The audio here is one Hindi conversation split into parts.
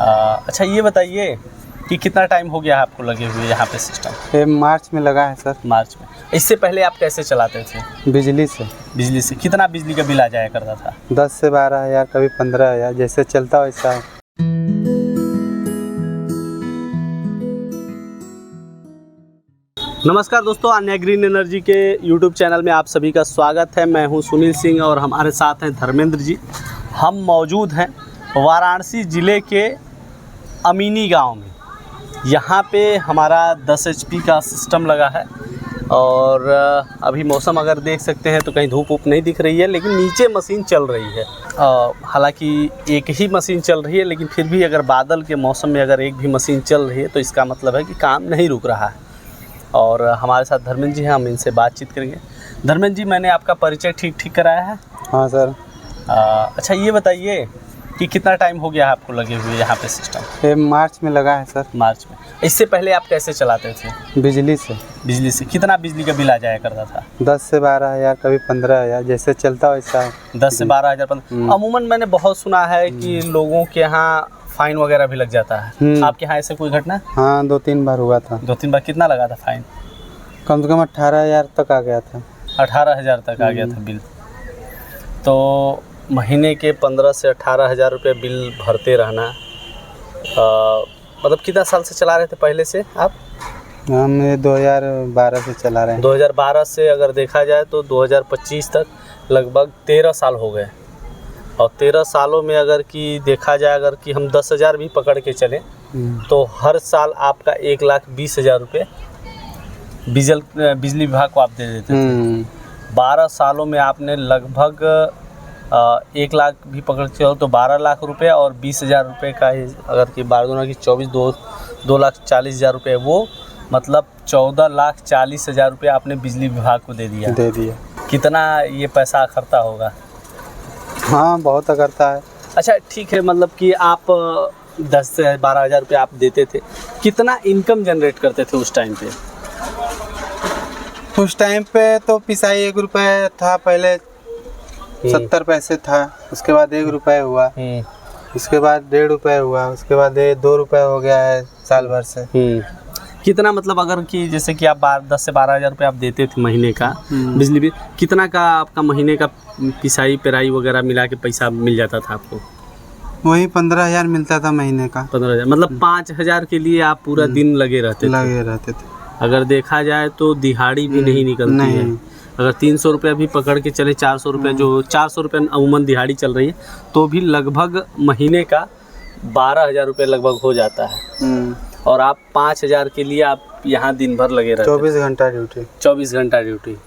अच्छा ये बताइए कि कितना टाइम हो गया आपको लगे हुए यहाँ पे सिस्टम? ये मार्च में लगा है सर। मार्च में। इससे पहले आप कैसे चलाते थे? बिजली से। बिजली से कितना बिजली का बिल आ जाया करता था? 10 से 12 हज़ार, कभी 15 हज़ार, जैसे चलता वैसा है। नमस्कार दोस्तों, अन्य ग्रीन एनर्जी के यूट्यूब चैनल में आप सभी का स्वागत है। मैं हूं सुनील सिंह और हमारे साथ हैं धर्मेंद्र जी। हम मौजूद हैं वाराणसी ज़िले के अमीनी गांव में। यहाँ पे हमारा 10 HP का सिस्टम लगा है और अभी मौसम अगर देख सकते हैं तो कहीं धूप वूप नहीं दिख रही है, लेकिन नीचे मशीन चल रही है। हालांकि एक ही मशीन चल रही है, लेकिन फिर भी अगर बादल के मौसम में अगर एक भी मशीन चल रही है तो इसका मतलब है कि काम नहीं रुक रहा है। और हमारे साथ धर्मेंद्र जी हैं, हम इनसे बातचीत करेंगे। धर्मेंद्र जी, मैंने आपका परिचय ठीक कराया है? हाँ सर। अच्छा ये बताइए कि कितना टाइम हो गया आपको लगे हुए यहाँ पे सिस्टम? ये मार्च में लगा है सर। मार्च में। इससे पहले आप कैसे चलाते थे? बिजली से। बिजली से कितना बिजली का बिल आ जाया करता था? 10 से 12 हज़ार, कभी 15 हज़ार, जैसे चलता वैसा है। 10 से 12 हज़ार। अमूमन मैंने बहुत सुना है कि लोगों के यहाँ फाइन वगैरह भी लग जाता है। आपके यहाँ ऐसे कोई घटना? हाँ, 2-3 बार हुआ था। 2-3 बार। कितना लगा था फाइन? कम से कम 18 हज़ार तक आ गया था। 18 हज़ार तक आ गया था बिल। तो महीने के 15 से 18 हज़ार रुपये बिल भरते रहना। मतलब कितना साल से चला रहे थे पहले से आप? हम 2012 से चला रहे हैं। 2012 से अगर देखा जाए तो 2025 तक लगभग 13 साल हो गए। और 13 सालों में अगर कि देखा जाए, अगर कि हम 10,000 भी पकड़ के चलें तो हर साल आपका 1,20,000 रुपये बिजली विभाग को आप दे देते थे। 12 सालों में आपने लगभग 1 लाख भी पकड़ के चलो तो 12 लाख रुपये, और 20,000 रुपये का अगर कि 12 की 24, 2,40,000 रुपये, वो मतलब 14,40,000 रुपये आपने बिजली विभाग को दे दिया। कितना ये पैसा अखरता होगा? हाँ, बहुत अखरता है। अच्छा ठीक है, मतलब कि आप 10 से 12 हज़ार रुपये आप देते थे। कितना इनकम जनरेट करते थे उस टाइम पे? उस टाइम पे तो पिसाई 1 रुपये था, पहले 70 पैसे था, उसके बाद 1 रुपये हुआ, उसके बाद 1.5 रुपये हुआ, उसके बाद 2 रुपये हो गया है साल भर से। कितना मतलब अगर कि जैसे कि आप 10 से 12 हज़ार रुपये आप देते थे महीने का बिजली बिल, कितना का आपका महीने का पिसाई पेराई वगैरह मिला के पैसा मिल जाता था आपको? वही 15 हज़ार मिलता था महीने का। 15 हज़ार मतलब 5 हज़ार के लिए आप पूरा दिन लगे रहते थे। अगर देखा जाए तो दिहाड़ी भी नहीं निकलती है। अगर 300 रुपये भी पकड़ के चले, 400 रुपये, जो 400 रुपये अमूमन दिहाड़ी चल रही है, तो भी लगभग महीने का 12,000 रुपये लगभग हो जाता है। और आप 5,000 के लिए आप यहाँ दिन भर लगे रहते? 24 घंटा ड्यूटी। 24 घंटा ड्यूटी।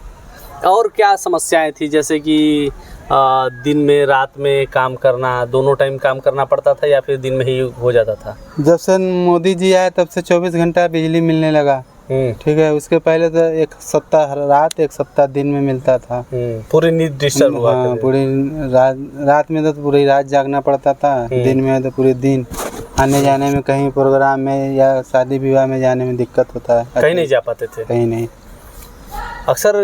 और क्या समस्याएं थी, जैसे कि दिन में रात में काम करना, दोनों टाइम काम करना पड़ता था या फिर दिन में ही हो जाता था? जब से मोदी जी आए तब से 24 घंटा बिजली मिलने लगा। ठीक है, उसके पहले तो 1 सप्ताह रात, 1 सप्ताह दिन में मिलता था। पूरी नींद डिस्टर्ब हुआ। हाँ, पूरी रात में तो पूरी रात जागना पड़ता था, दिन में तो पूरे दिन। आने जाने में, कहीं प्रोग्राम में या शादी विवाह में जाने में दिक्कत होता है। कहीं नहीं जा पाते थे? कहीं नहीं। अक्सर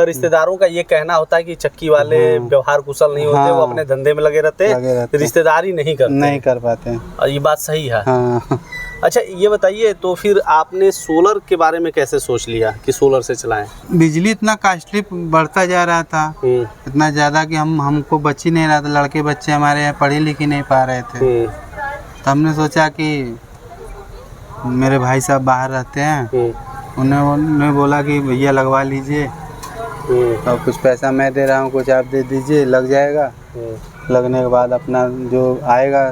रिश्तेदारों का ये कहना होता है कि चक्की वाले व्यवहार कुशल नहीं होते, वो अपने धंधे में लगे रहते, रिश्तेदारी नहीं कर पाते। और ये बात सही है। हाँ। अच्छा ये बताइए, तो फिर आपने सोलर के बारे में कैसे सोच लिया कि सोलर से चलाएं? बिजली इतना कॉस्टली बढ़ता जा रहा था, इतना ज़्यादा कि हमको बच ही नहीं रहा था। लड़के बच्चे हमारे यहाँ पढ़े लिखे नहीं पा रहे थे। तो हमने सोचा कि मेरे भाई साहब बाहर रहते हैं, उन्होंने बोला कि भैया लगवा लीजिए, और कुछ पैसा मैं दे रहा हूँ, कुछ आप दे दीजिए, लग जाएगा। लगने के बाद अपना जो आएगा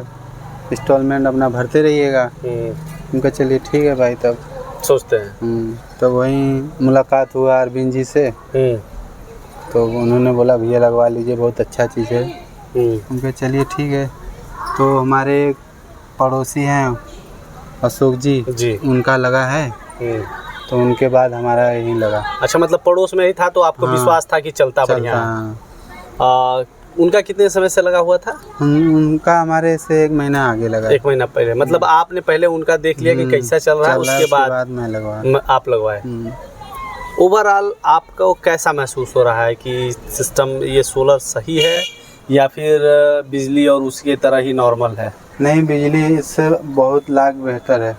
इंस्टॉलमेंट अपना भरते रहिएगा। उनका चलिए ठीक है भाई, तब सोचते हैं। तो वहीं मुलाकात हुआ अरविंद जी से, तो उन्होंने बोला भैया लगवा लीजिए, बहुत अच्छा चीज़ है। उनका चलिए ठीक है। तो हमारे पड़ोसी हैं अशोक जी, उनका लगा है, तो उनके बाद हमारा यहीं लगा। अच्छा, मतलब पड़ोस में ही था तो आपको विश्वास था कि चलता बढ़िया। उनका कितने समय से लगा हुआ था? उनका हमारे से 1 महीना आगे लगा। 1 महीना पहले। मतलब आपने पहले उनका देख लिया कि कैसा चल रहा है, उसके बाद मैं लगवाया। आप लगवाए। ओवरऑल आपको कैसा महसूस हो रहा है कि सिस्टम ये सोलर सही है या फिर बिजली और उसके तरह ही नॉर्मल है? नहीं, बिजली इससे बहुत लाख बेहतर है।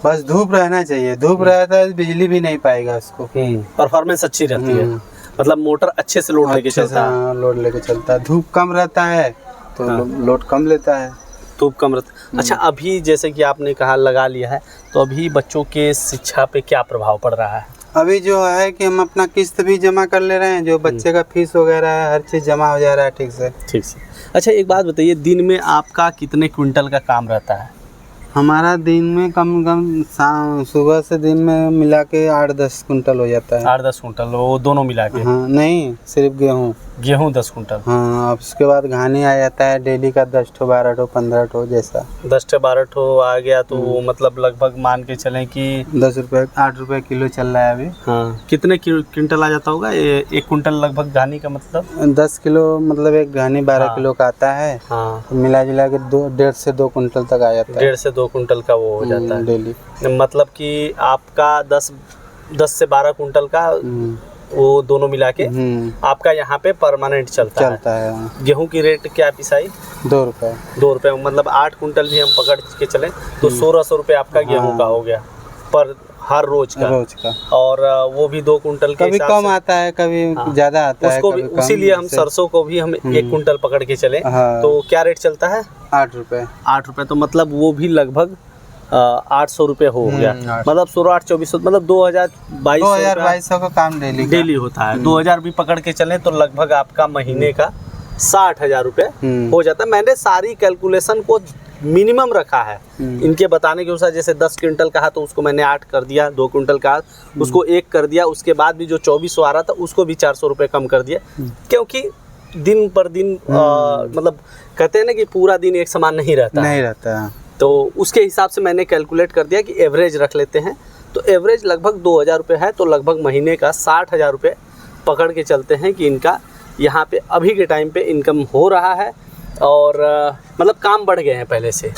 बस धूप रहना चाहिए, धूप रहता है बिजली भी नहीं पाएगा उसको। परफॉर्मेंस अच्छी रहती है, मतलब मोटर अच्छे से लोड लेके चलता है। लोड लेके चलता है, धूप कम रहता है तो लोड कम लेता है। धूप कम रहता। अच्छा, अभी जैसे कि आपने कहा लगा लिया है, तो अभी बच्चों के शिक्षा पे क्या प्रभाव पड़ रहा है? अभी जो है कि हम अपना किस्त भी जमा कर ले रहे हैं, जो बच्चे का फीस वगैरह है हर चीज़ जमा हो जा रहा है ठीक से। ठीक से। अच्छा, एक बात बताइए, दिन में आपका कितने क्विंटल का काम रहता है? हमारा दिन में कम कम सुबह से दिन में मिला के 8-10 कुंटल हो जाता है। 8-10 कुंटल, वो दोनों मिला के? हाँ, नहीं, सिर्फ गेहूँ 10 कुंटल। हाँ, अब उसके बाद घानी आ जाता है डेली का 10 ठो 12 ठो 15 ठो जैसा। 10 से 12 ठो आ गया तो मतलब लगभग मान के चलें कि 10 रुपये 8 रुपये किलो चल रहा है अभी। हाँ, कितने क्विंटल आ जाता होगा? 1 कुंटल लगभग घानी का मतलब 10 किलो, मतलब एक घानी 12 किलो का आता है। हाँ, तो मिला जुला के 1.5 से 2 कुंटल तक आ जाता है। 1.5 से 2 कुंटल का वो हो जाता है डेली। मतलब कि आपका 10 से 12 कुंटल का वो दोनों मिला के आपका यहाँ पे परमानेंट चलता है। गेहूं की रेट क्या है पिसाई? 2 रुपये। 2 रुपये, मतलब 8 कुंटल भी हम पकड़ के चलें तो 1600 रुपये आपका गेहूं का हो गया पर हर रोज का। और वो भी 2 कुंटल के कभी कम आता है, कभी ज्यादा आता है, उसको भी उसीलिए हम सरसों को भी हम 1 कुंटल पकड़ के चले तो क्या रेट चलता है? 8 रुपये। 8 रुपये, तो मतलब वो भी लगभग 800 रुपये हो गया। मतलब 16-8-24, मतलब 2200 का काम डेली होता है। 2000 भी पकड़ के चले तो लगभग आपका महीने का 60,000 रुपये हो जाता है। मैंने सारी कैलकुलेशन को मिनिमम रखा है इनके बताने के अनुसार। जैसे 10 क्विंटल कहा तो उसको मैंने 8 कर दिया, 2 क्विंटल का उसको 1 कर दिया, उसके बाद भी जो 2400 आ रहा था उसको भी 400 रुपये कम कर दिया, क्योंकि दिन पर दिन मतलब कहते हैं ना कि पूरा दिन एक समान नहीं रहता। तो उसके हिसाब से मैंने कैलकुलेट कर दिया कि एवरेज रख लेते हैं, तो एवरेज लगभग 2000 रुपये है, तो लगभग महीने का 60,000 रुपये पकड़ के चलते हैं कि इनका यहाँ पे अभी के टाइम पे इनकम हो रहा है। और मतलब काम बढ़ गए हैं पहले से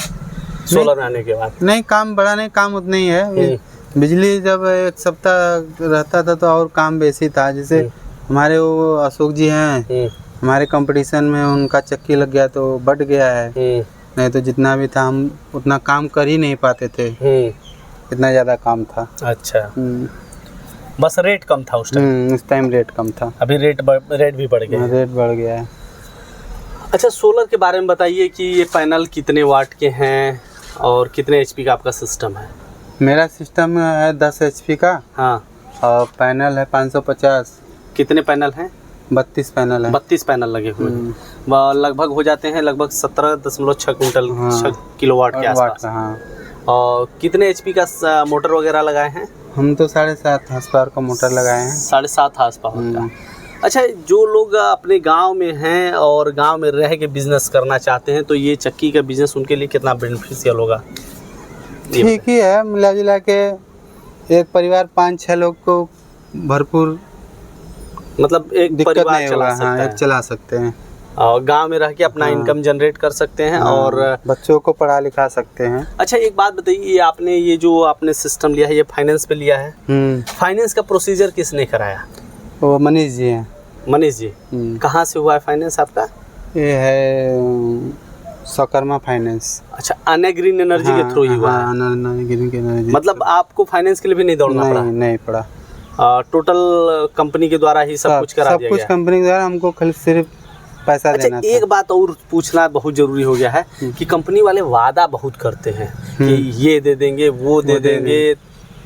सोलर आने के बाद? नहीं, काम बढ़ा नहीं, काम उतना ही है। बिजली जब 1 सप्ताह रहता था तो और काम बेसी था। जैसे हमारे वो अशोक जी हैं, हमारे कंपटीशन में उनका चक्की लग गया तो बढ़ गया है, नहीं तो जितना भी था हम उतना काम कर ही नहीं पाते थे, इतना ज़्यादा काम था। अच्छा, बस रेट कम था उस टाइम रेट कम था। अभी रेट भी बढ़ गया? रेट बढ़ गया है। अच्छा, सोलर के बारे में बताइए कि ये पैनल कितने वाट के हैं और कितने एचपी का आपका सिस्टम है? मेरा सिस्टम है 10 एचपी का। हाँ, और पैनल है 550। कितने पैनल हैं? 32 पैनल है। 32 पैनल लगे हुए हैं, लगभग हो जाते हैं लगभग 17.6 कुंटल 6 किलोवाट के आसपास। हाँ। और कितने एचपी का मोटर वगैरह लगाए हैं? हम तो 7.5 हार्स पावर का मोटर लगाए हैं। 7.5 हार्स पावर का। अच्छा, जो लोग अपने गांव में हैं और गांव में रह के बिजनेस करना चाहते हैं तो ये चक्की का बिजनेस उनके लिए कितना बेनिफिशियल होगा? ठीक ही है, मिला जुला के एक परिवार 5-6 लोग को भरपूर, मतलब एक परिवार चला सकते हैं और गांव में रह के अपना इनकम जनरेट कर सकते हैं और बच्चों को पढ़ा लिखा सकते हैं। अच्छा, एक बात बताइए, आपने ये जो आपने सिस्टम लिया है ये फाइनेंस पे लिया है? फाइनेंस का प्रोसीजर किसने कराया? वो मनीष जी हैं। मनीष जी, कहाँ से हुआ है फाइनेंस आपका? ये है सकर्मा फाइनेंस। अच्छा, अन्य ग्रीन एनर्जी के थ्रू ही हुआ है? ग्रीन एनर्जी, मतलब आपको फाइनेंस के लिए भी नहीं दौड़ना पड़ा? नहीं पड़ा, टोटल कंपनी के द्वारा ही सब कुछ करा दिया गया? सब कुछ कंपनी के द्वारा, हमको खाली सिर्फ पैसा देना था। एक बात और पूछना बहुत जरूरी हो गया है कि कंपनी वाले वादा बहुत करते हैं कि ये दे देंगे, वो दे देंगे,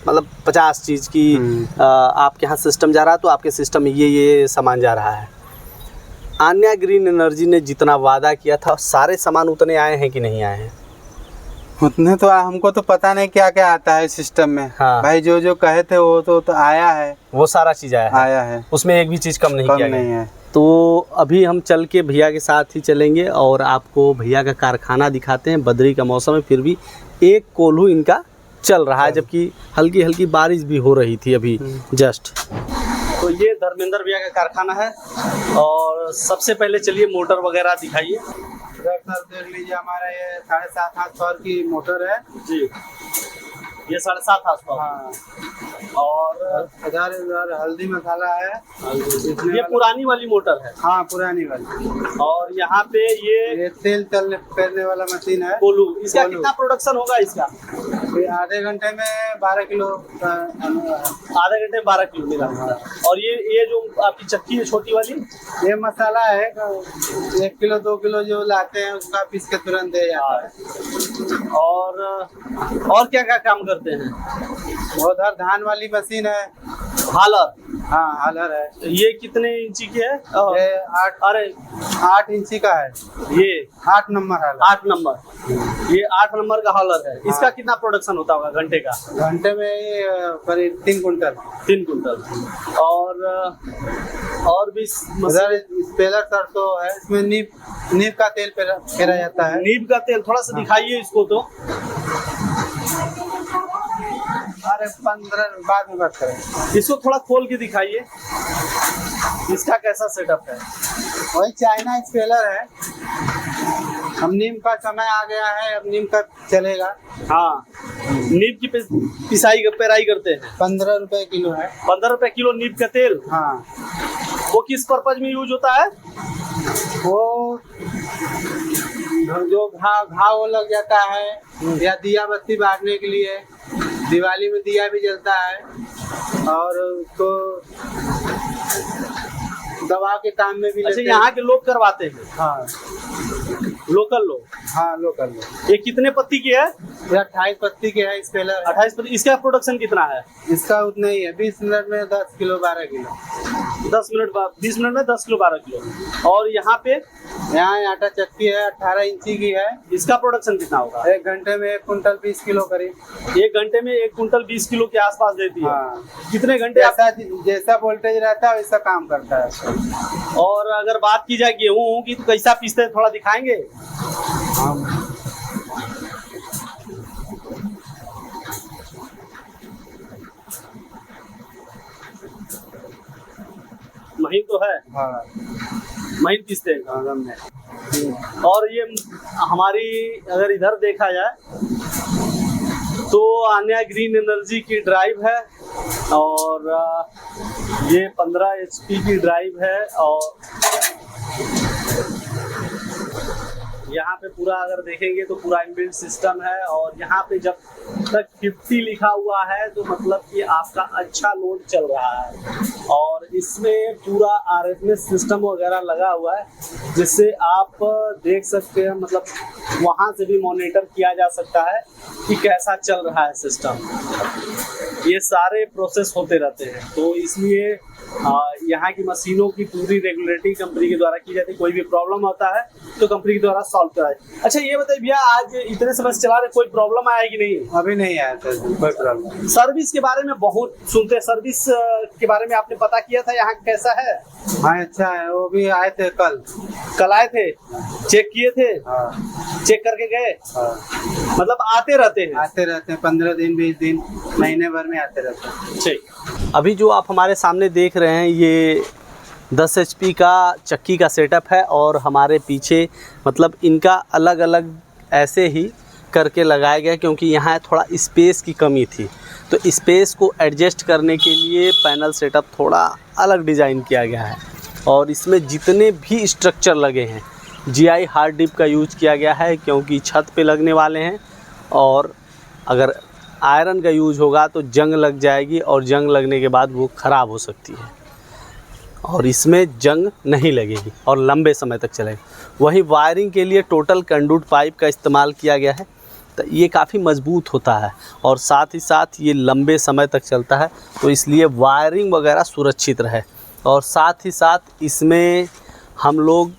मतलब 50 चीज़ की आपके यहाँ सिस्टम जा रहा है तो आपके सिस्टम में ये सामान जा रहा है। आन्या ग्रीन एनर्जी ने जितना वादा किया था सारे सामान उतने आए हैं कि नहीं आए हैं? उतने तो हमको तो पता नहीं क्या क्या आता है सिस्टम में। हाँ। भाई जो कहे थे वो तो आया है, वो सारा चीज़ आया है, उसमें एक भी चीज़ कम नहीं किया गया है। तो अभी हम चल के भैया के साथ ही चलेंगे और आपको भैया का कारखाना दिखाते हैं। बदरी का मौसम है, फिर भी एक कोल्हू इनका चल रहा है, जबकि हल्की हल्की बारिश भी हो रही थी अभी जस्ट। तो ये धर्मेंद्र भैया का कारखाना है और सबसे पहले चलिए मोटर वगैरह दिखाइए। सर देख लीजिए, हमारा ये 7.5 हार्स पावर की मोटर है जी। ये 7.5 हार्स पावर। हाँ। और इधर हल्दी मसाला है। ये पुरानी वाली मोटर है। हाँ, पुरानी वाली। और यहाँ पे ये तेल तलने पेरने वाला मशीन है। कोलू, इसका कोलू। कितना प्रोडक्शन होगा इसका? ये आधे घंटे में 12 किलो का आधे घंटे में 12 किलो मिला। और ये जो आपकी चक्की है छोटी वाली, ये मसाला है 1 किलो 2 किलो जो लाते हैं उसका पीस के तुरंत दे जाता है। और क्या क्या काम करते हैं? उधर धान वाली मशीन है। हालर। हाँ, हालर है। ये कितने इंची की है? ये अरे 8 इंची का है। ये 8 नंबर हालर। 8 नंबर। ये 8 नंबर का हॉलर है। इसका कितना प्रोडक्शन होता होगा घंटे का? घंटे में ये करीब 3 कुंटल। 3 कुंटल। और भी उधर स्पेलर सरसों है, इसमें नीम का तेल पेरा जाता है। नीम का तेल थोड़ा सा दिखाइए इसको तो। अरे 15 बाद में बात करें। इसको थोड़ा खोल के दिखाइए, इसका कैसा सेटअप है? वही चाइना स्पेलर है। अब नीम का समय आ गया है, अब नीम का चलेगा। हाँ, नीम की पेराई करते हैं। 15 रुपए किलो है। 15 रुपए किलो नीम का तेल। हाँ। वो किस पर्पज में यूज होता है? वो जो घाव लग जाता है या दिया बत्ती बांटने के लिए, दिवाली में दिया भी जलता है, और उसको दवा के काम में भी अच्छा, लेते हैं। यहाँ के लोग करवाते हैं? हाँ, लोकल लोग। हाँ, लोकल लोग। ये कितने पत्ती की है? ये 28 पत्ती के है स्पेलर। 28 पत्ती। इसका प्रोडक्शन कितना है? इसका उतना ही है, 20 मिनट में 10 किलो 12 किलो। 20 मिनट में 10 किलो 12 किलो। और यहाँ पे यहाँ आटा चक्की है, 18 इंची की है। इसका प्रोडक्शन कितना होगा? 1 घंटे में 1 कुंटल 20 किलो करीब। 1 घंटे में 1 कुंटल 20 किलो के आसपास देती है। हाँ। कितने घंटे आप? जैसा वोल्टेज रहता है वैसा काम करता है। और अगर बात की जाए गेहूं की तो कैसा पीसते हैं, थोड़ा दिखाएंगे? हाँ। महीन तो है। हाँ। महीन पीसते हैं। और ये हमारी अगर इधर देखा जाए तो आन्या ग्रीन एनर्जी की ड्राइव है, और ये 15 HP की ड्राइव है। और यहाँ पे पूरा अगर देखेंगे तो पूरा इनबिल्ट सिस्टम है। और यहाँ पे जब तक 50 लिखा हुआ है तो मतलब कि आपका अच्छा लोड चल रहा है। और इसमें पूरा RFS सिस्टम वगैरह लगा हुआ है, जिससे आप देख सकते हैं, मतलब वहाँ से भी मॉनिटर किया जा सकता है कि कैसा चल रहा है सिस्टम। ये सारे प्रोसेस होते रहते हैं, तो इसलिए यहाँ की मशीनों की पूरी रेगुलेटरी कंपनी के द्वारा की जाती है। कोई भी प्रॉब्लम होता है तो कंपनी के द्वारा सॉल्व कराए। अच्छा, ये बताइए भैया, आज इतने समय से चला रहे, कोई प्रॉब्लम आया कि नहीं? अभी नहीं आया था कोई प्रॉब्लम। सर्विस के बारे में बहुत सुनते हैं, सर्विस के बारे में आपने पता किया था यहाँ कैसा है? हाँ, अच्छा है। वो भी आए थे कल आए थे, चेक किए थे? हाँ। चेक करके गए? हाँ। मतलब आते रहते हैं? 15 दिन 20 दिन महीने भर में आते रहते हैं। ठीक। अभी जो आप हमारे सामने देख रहे हैं ये 10 HP का चक्की का सेटअप है, और हमारे पीछे मतलब इनका अलग अलग ऐसे ही करके लगाया गया क्योंकि यहाँ थोड़ा स्पेस की कमी थी। तो स्पेस को एडजस्ट करने के लिए पैनल सेटअप थोड़ा अलग डिज़ाइन किया गया है। और इसमें जितने भी स्ट्रक्चर लगे हैं GI हार्ड डिप का यूज किया गया है, क्योंकि छत पे लगने वाले हैं, और अगर आयरन का यूज होगा तो जंग लग जाएगी, और जंग लगने के बाद वो ख़राब हो सकती है। और इसमें जंग नहीं लगेगी और लंबे समय तक चलेगी। वहीं वायरिंग के लिए टोटल कंडक्ट पाइप का इस्तेमाल किया गया है, तो ये काफ़ी मजबूत होता है और साथ ही साथ ये लंबे समय तक चलता है, तो इसलिए वायरिंग वगैरह सुरक्षित रहे। और साथ ही साथ इसमें हम लोग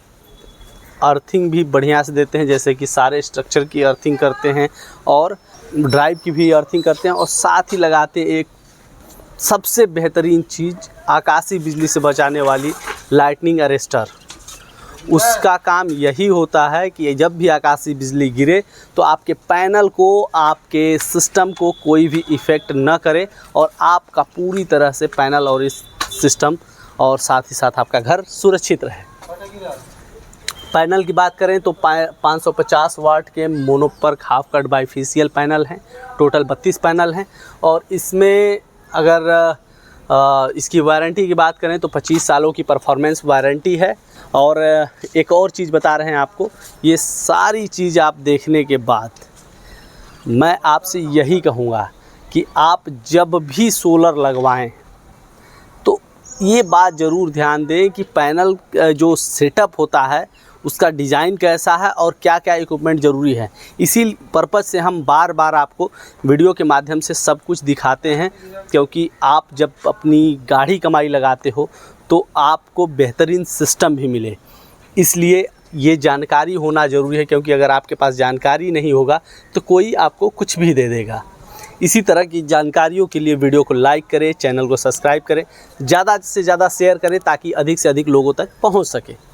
अर्थिंग भी बढ़िया से देते हैं, जैसे कि सारे स्ट्रक्चर की अर्थिंग करते हैं और ड्राइव की भी अर्थिंग करते हैं, और साथ ही लगाते हैं एक सबसे बेहतरीन चीज़ आकाशीय बिजली से बचाने वाली लाइटनिंग अरेस्टर। उसका काम यही होता है कि जब भी आकाशीय बिजली गिरे तो आपके पैनल को, आपके सिस्टम को कोई भी इफ़ेक्ट न करे, और आपका पूरी तरह से पैनल और इस सिस्टम और साथ ही साथ आपका घर सुरक्षित रहे। पैनल की बात करें तो 550 वाट के mono PERC half cut bifacial panel हैं। टोटल 32 पैनल हैं, और इसमें अगर इसकी वारंटी की बात करें तो 25 सालों की परफॉर्मेंस वारंटी है। और एक और चीज़ बता रहे हैं आपको, ये सारी चीज़ आप देखने के बाद मैं आपसे यही कहूँगा कि आप जब भी सोलर लगवाएं तो ये बात ज़रूर ध्यान दें कि पैनल जो सेटअप होता है उसका डिज़ाइन कैसा है और क्या क्या इक्विपमेंट ज़रूरी है। इसी पर्पज़ से हम बार बार आपको वीडियो के माध्यम से सब कुछ दिखाते हैं, क्योंकि आप जब अपनी गाढ़ी कमाई लगाते हो तो आपको बेहतरीन सिस्टम भी मिले। इसलिए ये जानकारी होना ज़रूरी है, क्योंकि अगर आपके पास जानकारी नहीं होगा तो कोई आपको कुछ भी दे देगा। इसी तरह की जानकारियों के लिए वीडियो को लाइक करें, चैनल को सब्सक्राइब करें, ज़्यादा से ज़्यादा शेयर करें ताकि अधिक से अधिक लोगों तक पहुंच सके।